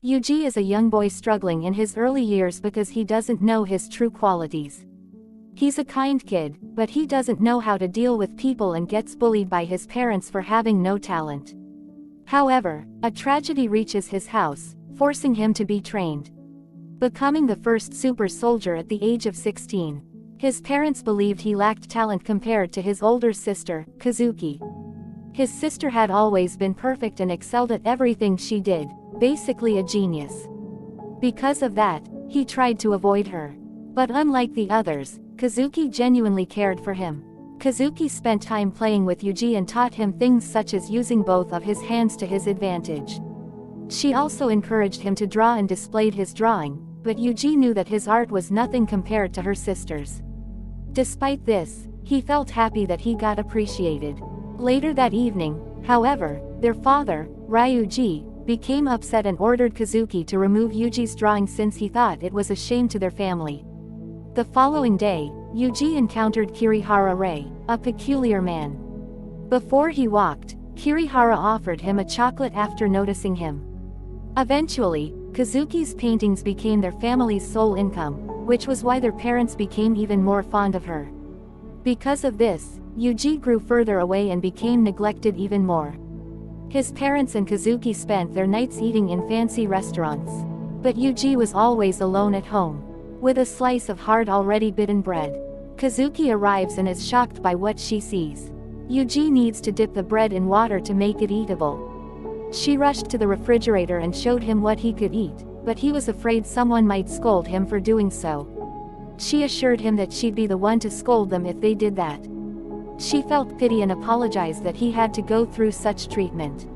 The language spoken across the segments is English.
Yuuji is a young boy struggling in his early years because he doesn't know his true qualities. He's a kind kid, but he doesn't know how to deal with people and gets bullied by his parents for having no talent. However, a tragedy reaches his house, forcing him to be trained. Becoming the first super soldier at the age of 16. His parents believed he lacked talent compared to his older sister, Kazuki. His sister had always been perfect and excelled at everything she did, basically a genius. Because of that, he tried to avoid her. But unlike the others, Kazuki genuinely cared for him. Kazuki spent time playing with Yuuji and taught him things such as using both of his hands to his advantage. She also encouraged him to draw and displayed his drawing, but Yuuji knew that his art was nothing compared to her sister's. Despite this, he felt happy that he got appreciated. Later that evening, however, their father, Ryuji, became upset and ordered Kazuki to remove Yuuji's drawing since he thought it was a shame to their family. The following day, Yuuji encountered Kirihara Rei, a peculiar man. Before he walked, Kirihara offered him a chocolate after noticing him. Eventually, Kazuki's paintings became their family's sole income, which was why their parents became even more fond of her. Because of this, Yuuji grew further away and became neglected even more. His parents and Kazuki spent their nights eating in fancy restaurants. But Yuuji was always alone at home. With a slice of hard already bitten bread. Kazuki arrives and is shocked by what she sees. Yuuji needs to dip the bread in water to make it eatable. She rushed to the refrigerator and showed him what he could eat, but he was afraid someone might scold him for doing so. She assured him that she'd be the one to scold them if they did that. She felt pity and apologized that he had to go through such treatment.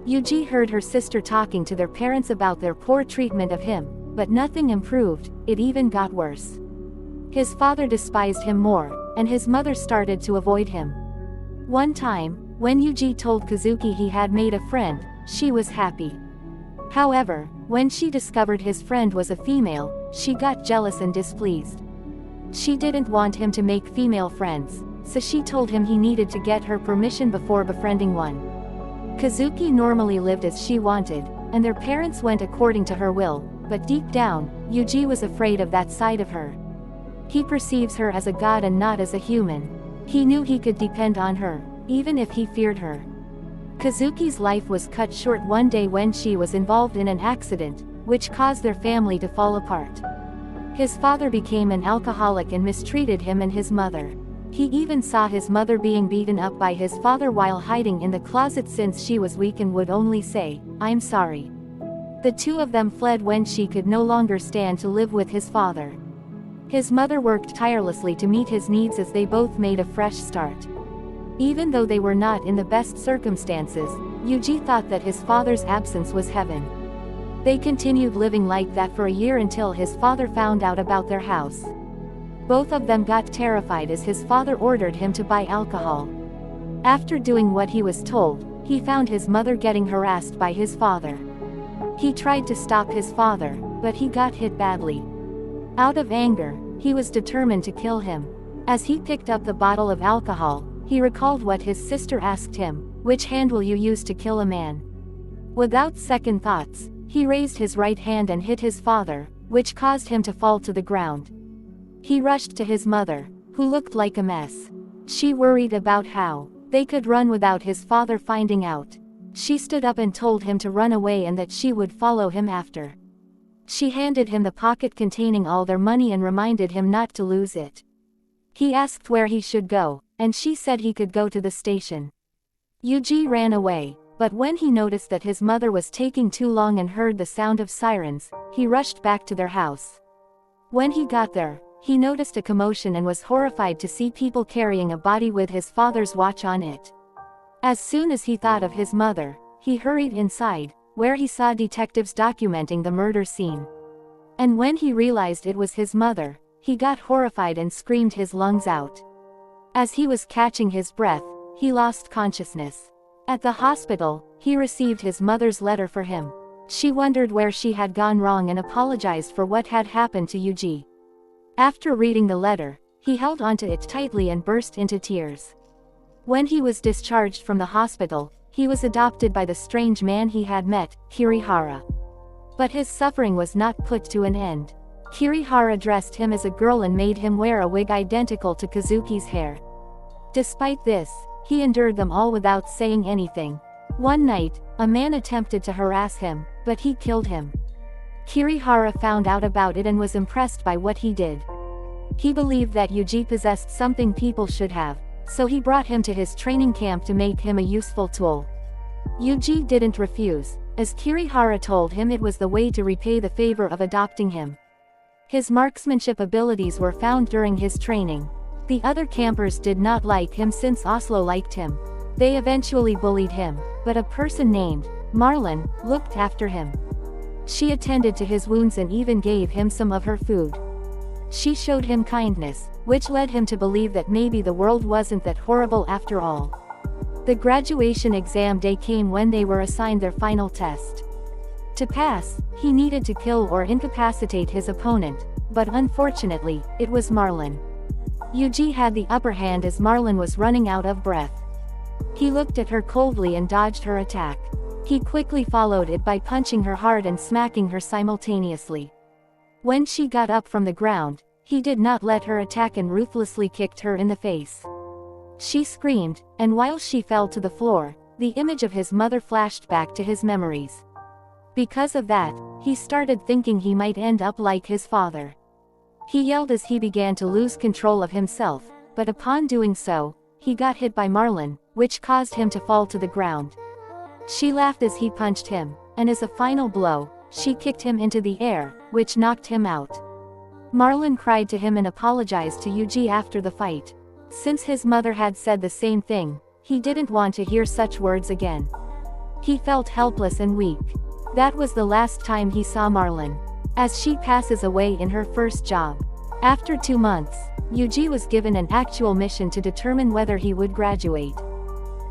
Yuuji heard her sister talking to their parents about their poor treatment of him, but nothing improved, it even got worse. His father despised him more, and his mother started to avoid him. One time, when Yuuji told Kazuki he had made a friend, she was happy. However, when she discovered his friend was a female, she got jealous and displeased. She didn't want him to make female friends, so she told him he needed to get her permission before befriending one. Kazuki normally lived as she wanted, and their parents went according to her will, but deep down, Yuuji was afraid of that side of her. He perceives her as a god and not as a human. He knew he could depend on her, even if he feared her. Kazuki's life was cut short one day when she was involved in an accident, which caused their family to fall apart. His father became an alcoholic and mistreated him and his mother. He even saw his mother being beaten up by his father while hiding in the closet since she was weak and would only say, "I'm sorry." The two of them fled when she could no longer stand to live with his father. His mother worked tirelessly to meet his needs as they both made a fresh start. Even though they were not in the best circumstances, Yuuji thought that his father's absence was heaven. They continued living like that for a year until his father found out about their house. Both of them got terrified as his father ordered him to buy alcohol. After doing what he was told, he found his mother getting harassed by his father. He tried to stop his father, but he got hit badly. Out of anger, he was determined to kill him. As he picked up the bottle of alcohol, he recalled what his sister asked him, "Which hand will you use to kill a man?" Without second thoughts, he raised his right hand and hit his father, which caused him to fall to the ground. He rushed to his mother, who looked like a mess. She worried about how they could run without his father finding out. She stood up and told him to run away and that she would follow him after. She handed him the pocket containing all their money and reminded him not to lose it. He asked where he should go, and she said he could go to the station. Yuuji ran away, but when he noticed that his mother was taking too long and heard the sound of sirens, he rushed back to their house. When he got there, he noticed a commotion and was horrified to see people carrying a body with his father's watch on it. As soon as he thought of his mother, he hurried inside, where he saw detectives documenting the murder scene. And when he realized it was his mother, he got horrified and screamed his lungs out. As he was catching his breath, he lost consciousness. At the hospital, he received his mother's letter for him. She wondered where she had gone wrong and apologized for what had happened to Yuuji. After reading the letter, he held onto it tightly and burst into tears. When he was discharged from the hospital, he was adopted by the strange man he had met, Kirihara. But his suffering was not put to an end. Kirihara dressed him as a girl and made him wear a wig identical to Kazuki's hair. Despite this, he endured them all without saying anything. One night, a man attempted to harass him, but he killed him. Kirihara found out about it and was impressed by what he did. He believed that Yuuji possessed something people should have, so he brought him to his training camp to make him a useful tool. Yuuji didn't refuse, as Kirihara told him it was the way to repay the favor of adopting him. His marksmanship abilities were found during his training. The other campers did not like him since Oslo liked him. They eventually bullied him, but a person named Marlon looked after him. She attended to his wounds and even gave him some of her food. She showed him kindness, which led him to believe that maybe the world wasn't that horrible after all. The graduation exam day came when they were assigned their final test. To pass, he needed to kill or incapacitate his opponent, but unfortunately, it was Marlon. Yuuji had the upper hand as Marlon was running out of breath. He looked at her coldly and dodged her attack. He quickly followed it by punching her hard and smacking her simultaneously. When she got up from the ground, he did not let her attack and ruthlessly kicked her in the face. She screamed, and while she fell to the floor, the image of his mother flashed back to his memories. Because of that, he started thinking he might end up like his father. He yelled as he began to lose control of himself, but upon doing so, he got hit by Marlon, which caused him to fall to the ground. She laughed as he punched him, and as a final blow, she kicked him into the air, which knocked him out. Marlon cried to him and apologized to Yuuji after the fight. Since his mother had said the same thing, he didn't want to hear such words again. He felt helpless and weak. That was the last time he saw Marlon, as she passes away in her first job. After 2 months, Yuuji was given an actual mission to determine whether he would graduate.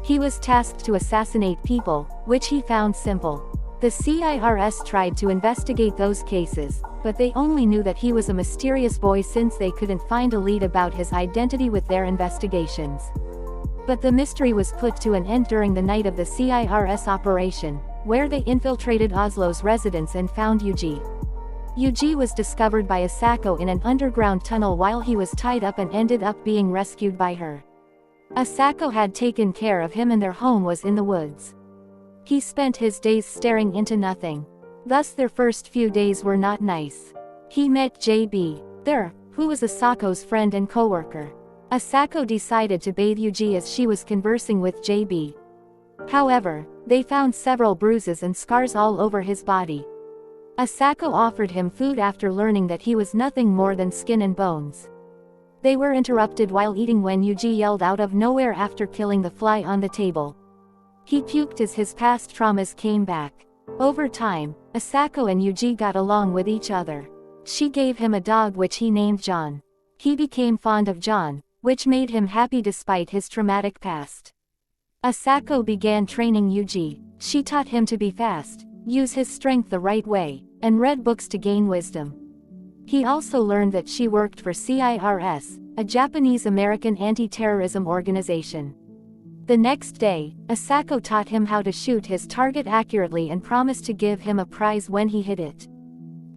He was tasked to assassinate people, which he found simple. The CIRS tried to investigate those cases, but they only knew that he was a mysterious boy since they couldn't find a lead about his identity with their investigations. But the mystery was put to an end during the night of the CIRS operation, where they infiltrated Oslo's residence and found Yuuji. Yuuji was discovered by Asako in an underground tunnel while he was tied up and ended up being rescued by her. Asako had taken care of him and their home was in the woods. He spent his days staring into nothing. Thus their first few days were not nice. He met JB there, who was Asako's friend and co-worker. Asako decided to bathe Yuuji as she was conversing with JB. However, they found several bruises and scars all over his body. Asako offered him food after learning that he was nothing more than skin and bones. They were interrupted while eating when Yuuji yelled out of nowhere after killing the fly on the table. He puked as his past traumas came back. Over time, Asako and Yuuji got along with each other. She gave him a dog which he named John. He became fond of John, which made him happy despite his traumatic past. Asako began training Yuuji. She taught him to be fast, use his strength the right way, and read books to gain wisdom. He also learned that she worked for CIRS, a Japanese-American anti-terrorism organization. The next day, Asako taught him how to shoot his target accurately and promised to give him a prize when he hit it.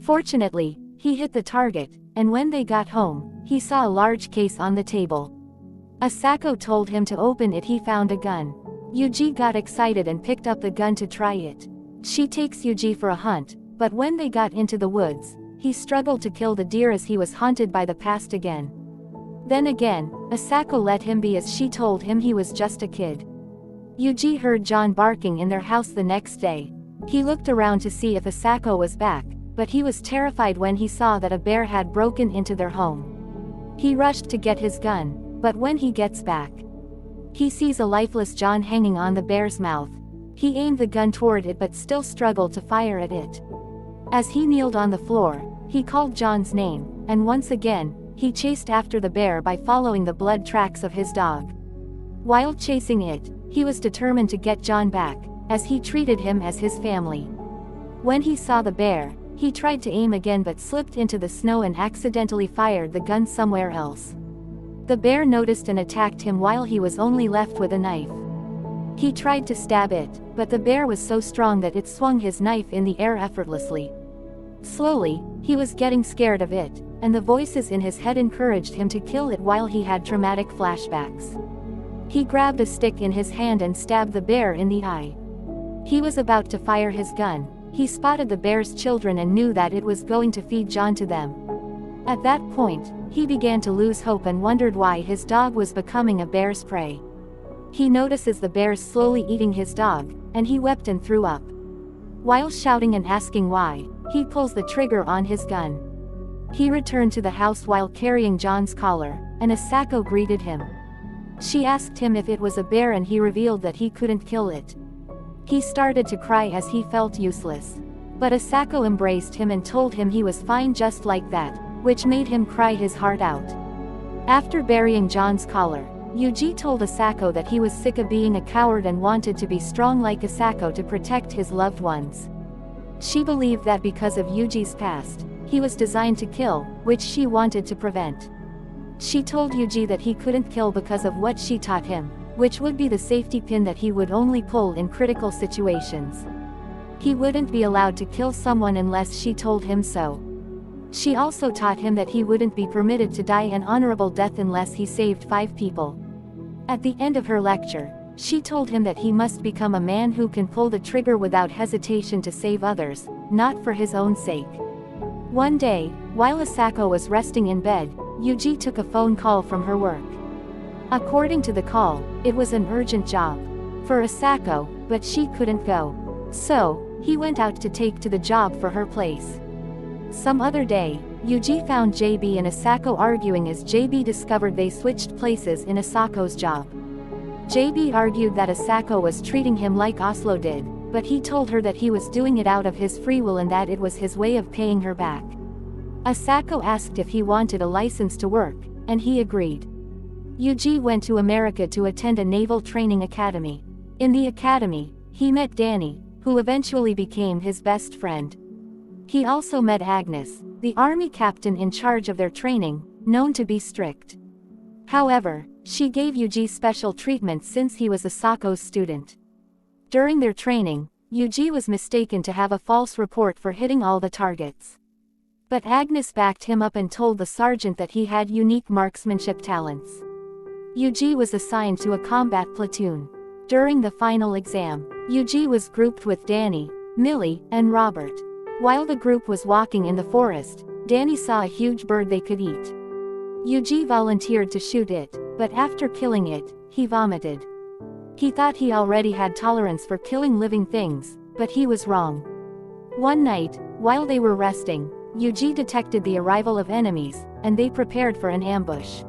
Fortunately, he hit the target, and when they got home, he saw a large case on the table. Asako told him to open it. He found a gun. Yuuji got excited and picked up the gun to try it. She takes Yuuji for a hunt, but when they got into the woods, he struggled to kill the deer as he was haunted by the past again. Then again, Asako let him be as she told him he was just a kid. Yuuji heard John barking in their house the next day. He looked around to see if Asako was back, but he was terrified when he saw that a bear had broken into their home. He rushed to get his gun, but when he gets back, he sees a lifeless John hanging on the bear's mouth. He aimed the gun toward it but still struggled to fire at it. As he kneeled on the floor, he called John's name, and once again, he chased after the bear by following the blood tracks of his dog. While chasing it, he was determined to get John back, as he treated him as his family. When he saw the bear, he tried to aim again but slipped into the snow and accidentally fired the gun somewhere else. The bear noticed and attacked him while he was only left with a knife. He tried to stab it, but the bear was so strong that it swung his knife in the air effortlessly. Slowly, he was getting scared of it, and the voices in his head encouraged him to kill it while he had traumatic flashbacks. He grabbed a stick in his hand and stabbed the bear in the eye. He was about to fire his gun. He spotted the bear's children and knew that it was going to feed John to them. At that point, he began to lose hope and wondered why his dog was becoming a bear's prey. He notices the bears slowly eating his dog, and he wept and threw up. While shouting and asking why, he pulls the trigger on his gun. He returned to the house while carrying John's collar, and Asako greeted him. She asked him if it was a bear and he revealed that he couldn't kill it. He started to cry as he felt useless. But Asako embraced him and told him he was fine just like that, which made him cry his heart out. After burying John's collar, Yuuji told Asako that he was sick of being a coward and wanted to be strong like Asako to protect his loved ones. She believed that because of Yuji's past, he was designed to kill, which she wanted to prevent. She told Yuuji that he couldn't kill because of what she taught him, which would be the safety pin that he would only pull in critical situations. He wouldn't be allowed to kill someone unless she told him so. She also taught him that he wouldn't be permitted to die an honorable death unless he saved 5 people. At the end of her lecture, she told him that he must become a man who can pull the trigger without hesitation to save others, not for his own sake. One day, while Asako was resting in bed, Yuuji took a phone call from her work. According to the call, it was an urgent job for Asako, but she couldn't go. So, he went out to take to the job for her place. Some other day, Yuuji found JB and Asako arguing as JB discovered they switched places in Asako's job. JB argued that Asako was treating him like Oslo did, but he told her that he was doing it out of his free will and that it was his way of paying her back. Asako asked if he wanted a license to work, and he agreed. Yuuji went to America to attend a naval training academy. In the academy, he met Danny, who eventually became his best friend. He also met Agnes, the army captain in charge of their training, known to be strict. However, she gave Yuuji special treatment since he was Asako's student. During their training, Yuuji was mistaken to have a false report for hitting all the targets. But Agnes backed him up and told the sergeant that he had unique marksmanship talents. Yuuji was assigned to a combat platoon. During the final exam, Yuuji was grouped with Danny, Millie, and Robert. While the group was walking in the forest, Danny saw a huge bird they could eat. Yuuji volunteered to shoot it, but after killing it, he vomited. He thought he already had tolerance for killing living things, but he was wrong. One night, while they were resting, Yuuji detected the arrival of enemies, and they prepared for an ambush.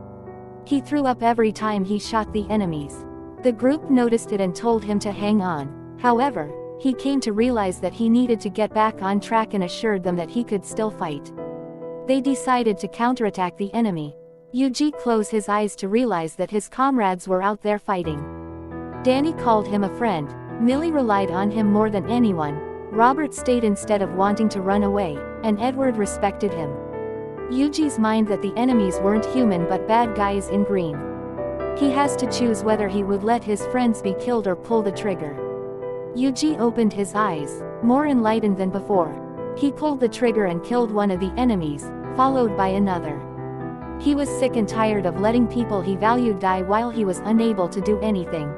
He threw up every time he shot the enemies. The group noticed it and told him to hang on. However, he came to realize that he needed to get back on track and assured them that he could still fight. They decided to counterattack the enemy. Yuuji closed his eyes to realize that his comrades were out there fighting. Danny called him a friend, Millie relied on him more than anyone, Robert stayed instead of wanting to run away, and Edward respected him. Yuuji's mind that the enemies weren't human but bad guys in green. He has to choose whether he would let his friends be killed or pull the trigger. Yuuji opened his eyes, more enlightened than before. He pulled the trigger and killed one of the enemies, followed by another. He was sick and tired of letting people he valued die while he was unable to do anything.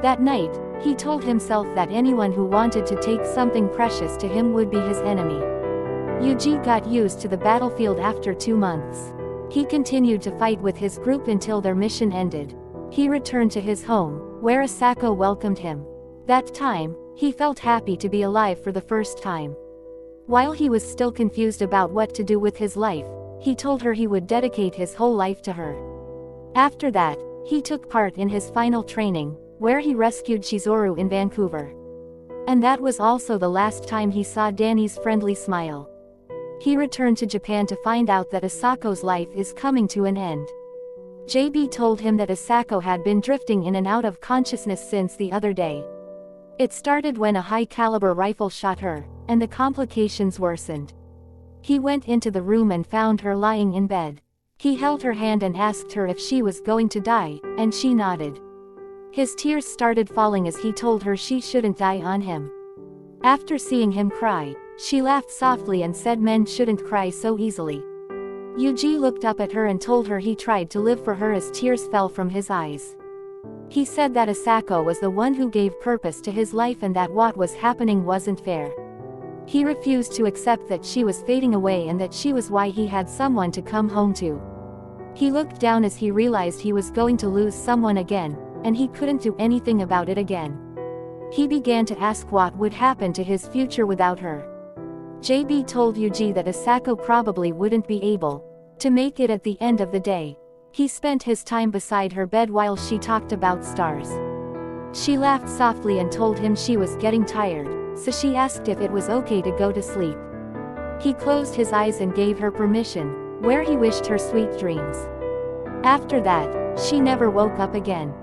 That night, he told himself that anyone who wanted to take something precious to him would be his enemy. Yuuji got used to the battlefield after 2 months. He continued to fight with his group until their mission ended. He returned to his home, where Asako welcomed him. That time, he felt happy to be alive for the first time. While he was still confused about what to do with his life, he told her he would dedicate his whole life to her. After that, he took part in his final training, where he rescued Shizuru in Vancouver. And that was also the last time he saw Danny's friendly smile. He returned to Japan to find out that Asako's life is coming to an end. JB told him that Asako had been drifting in and out of consciousness since the other day. It started when a high-caliber rifle shot her, and the complications worsened. He went into the room and found her lying in bed. He held her hand and asked her if she was going to die, and she nodded. His tears started falling as he told her she shouldn't die on him. After seeing him cry, She laughed softly and said men shouldn't cry so easily. Yuuji looked up at her and told her he tried to live for her as tears fell from his eyes. He said that Asako was the one who gave purpose to his life and that what was happening wasn't fair. He refused to accept that she was fading away and that she was why he had someone to come home to. He looked down as he realized he was going to lose someone again, and he couldn't do anything about it again. He began to ask what would happen to his future without her. JB told Yuuji that Asako probably wouldn't be able to make it at the end of the day. He spent his time beside her bed while she talked about stars. She laughed softly and told him she was getting tired, so she asked if it was okay to go to sleep. He closed his eyes and gave her permission, where he wished her sweet dreams. After that, she never woke up again.